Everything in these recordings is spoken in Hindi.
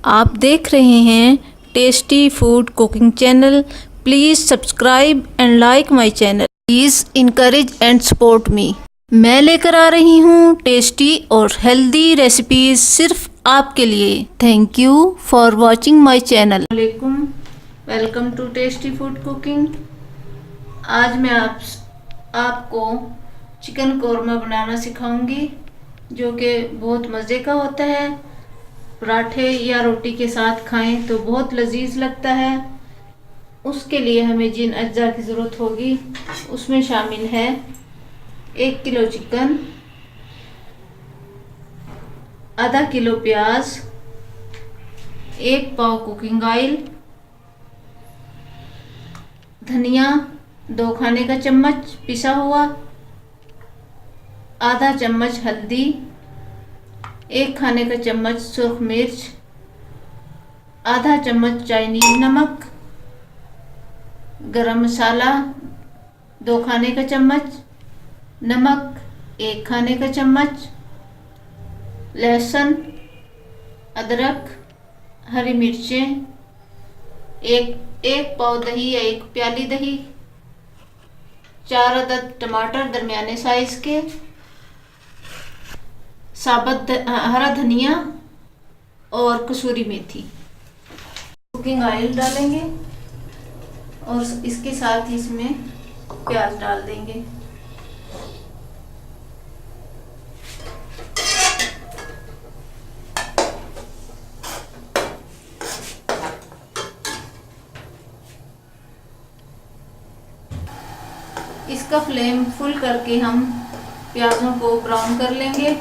आप देख रहे हैं tasty food cooking channel. Please subscribe and like my channel. Please encourage and support me. मैं लेकर आ रही हूँ टेस्टी और हेल्दी रेसिपीज सिर्फ आपके लिए। Thank you for watching my channel. वालेकुम, welcome to tasty food cooking. आज मैं आपको चिकन कौरमा बनाना सिखाऊंगी, जो कि बहुत मज़े का होता है। पराठे या रोटी के साथ खाएं तो बहुत लजीज लगता है। उसके लिए हमें जिन अज्जा की ज़रूरत होगी उसमें शामिल है 1 किलो चिकन, आधा किलो प्याज, 1 पाव कुकिंग ऑयल, धनिया 2 खाने का चम्मच पिसा हुआ, आधा चम्मच हल्दी, 1 खाने का चम्मच सुर्ख मिर्च, आधा चम्मच चाइनीज नमक, गरम मसाला 2 खाने का चम्मच, नमक 1 खाने का चम्मच, लहसुन, अदरक, हरी मिर्चें, एक पाव दही या 1 प्याली दही, 4 अदद टमाटर दरमियाने साइज के, साबुत हरा धनिया और कसूरी मेथी। कुकिंग ऑयल डालेंगे और इसके साथ ही इसमें प्याज डाल देंगे। इसका फ्लेम फुल करके हम प्याजों को ब्राउन कर लेंगे।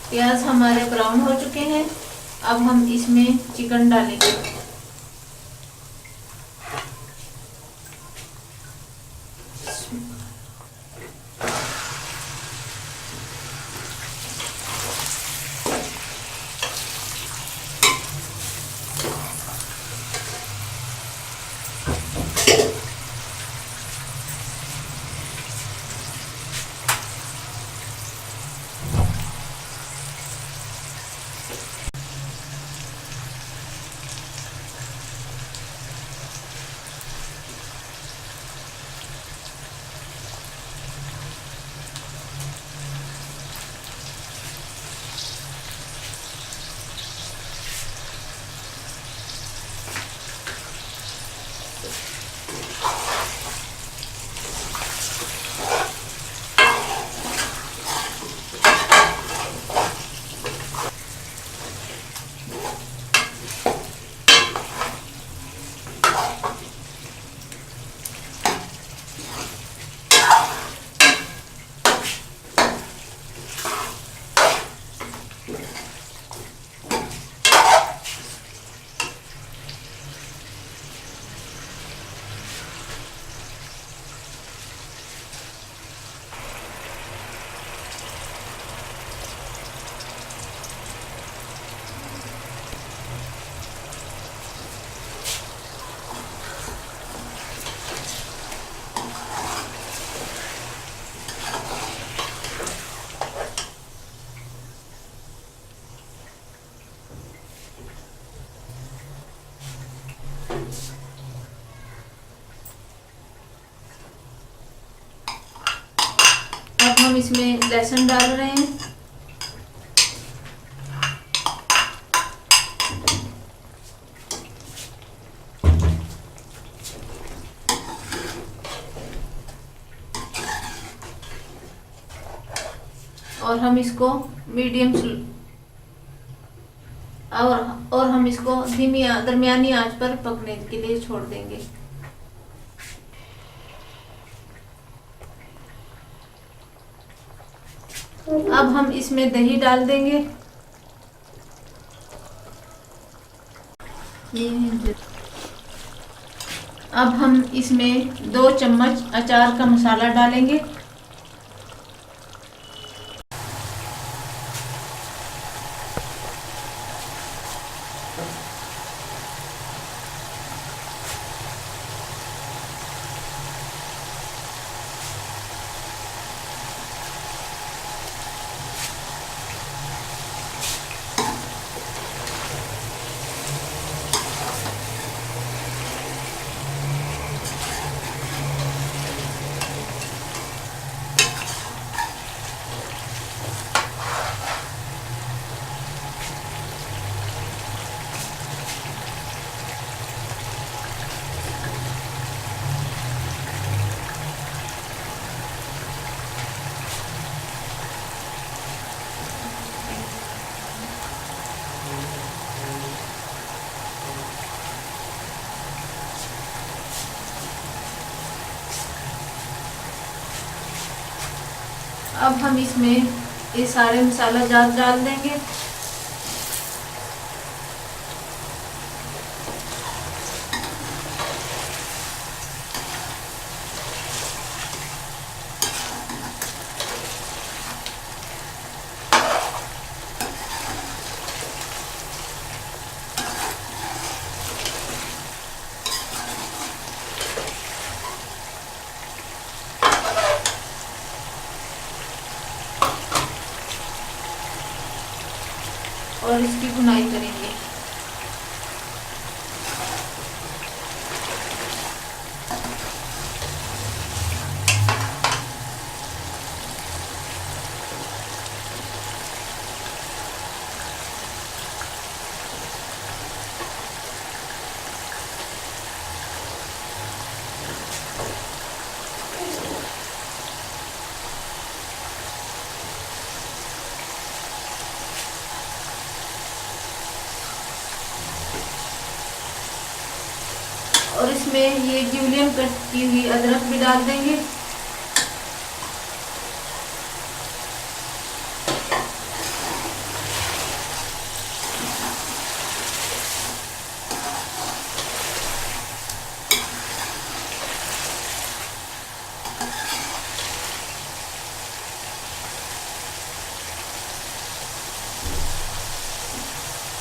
प्याज हमारे ब्राउन हो चुके हैं। अब हम इसमें चिकन डालेंगे। अब हम इसमें लहसुन डाल रहे हैं। और हम इसको और हम इसको दरमियानी आंच पर पकने के लिए छोड़ देंगे। अब हम इसमें दही डाल देंगे। अब हम इसमें 2 चम्मच अचार का मसाला डालेंगे। अब हम इसमें ये सारे मसाला जात डाल देंगे। और इसकी भुनाई करेंगे। और इसमें ये जूलियन कट की हुई अदरक भी डाल देंगे।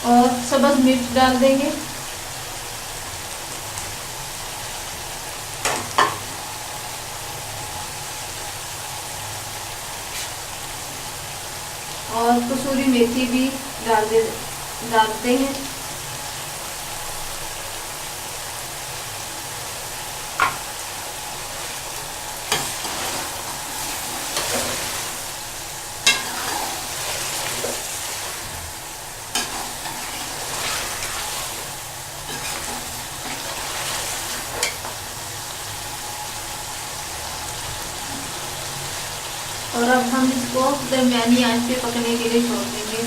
और सब्ज मिर्च डाल देंगे। और कसूरी मेथी भी डालते हैं। और अब हम इसको दरमियानी आंच पे पकने के लिए छोड़ देंगे।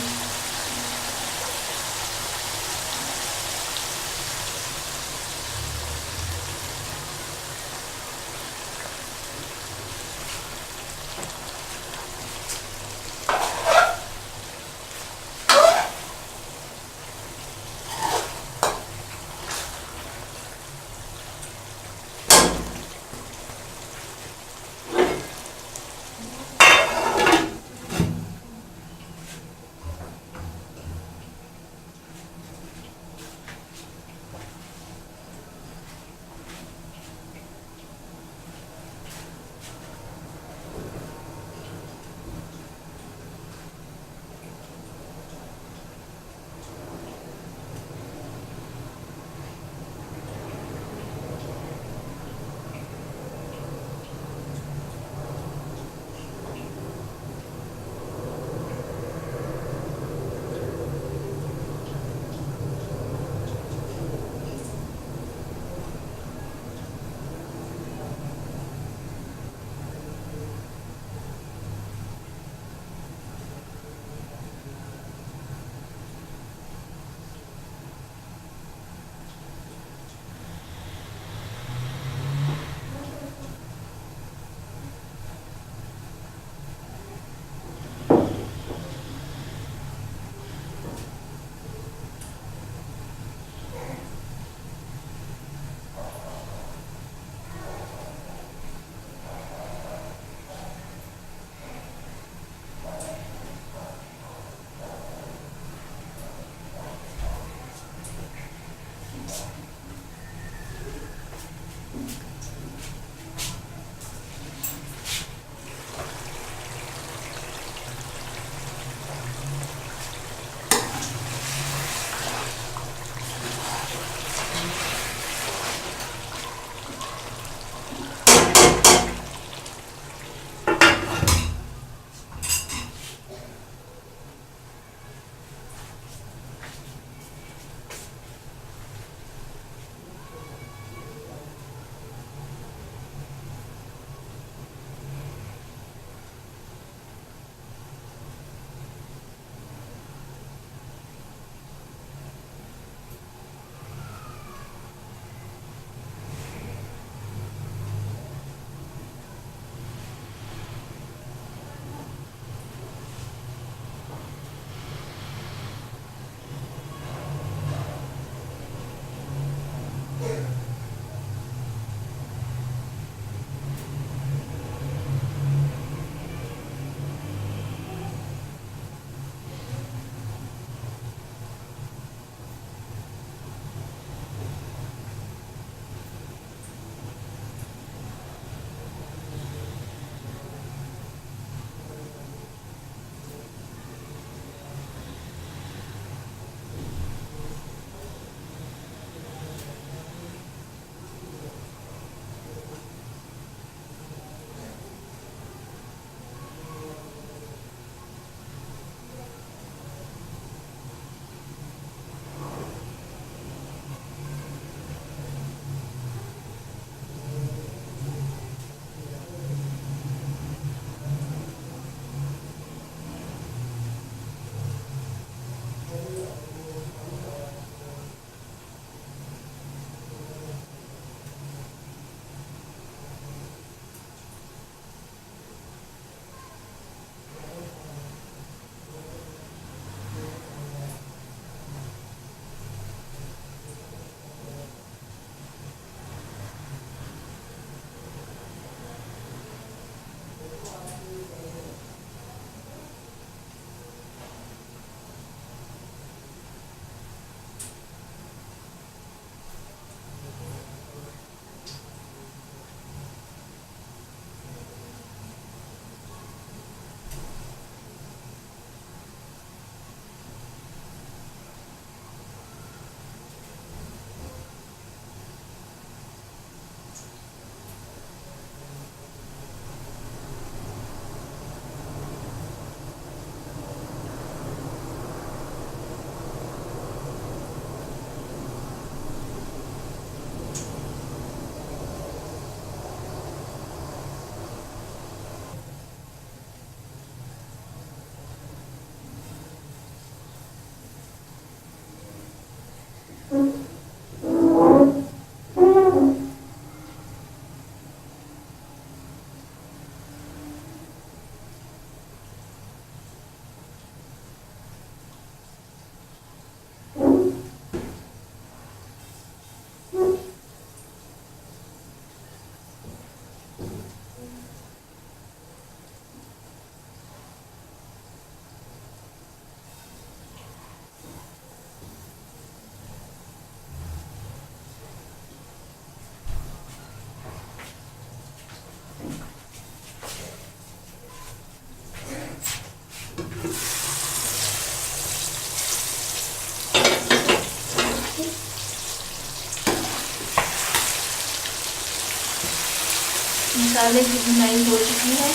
मसाले की भुनाई हो चुकी है।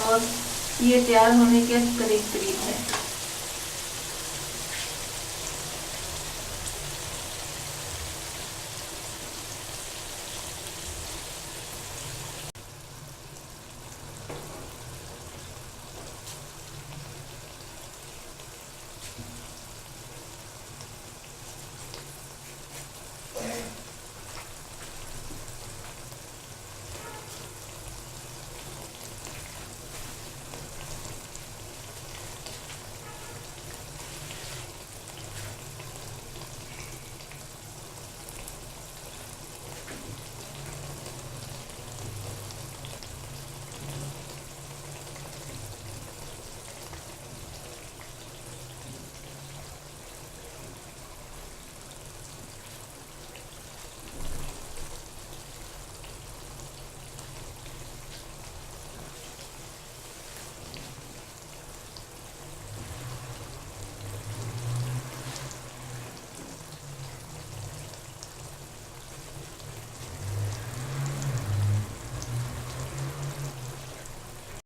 और ये तैयार होने के करीब करीब है।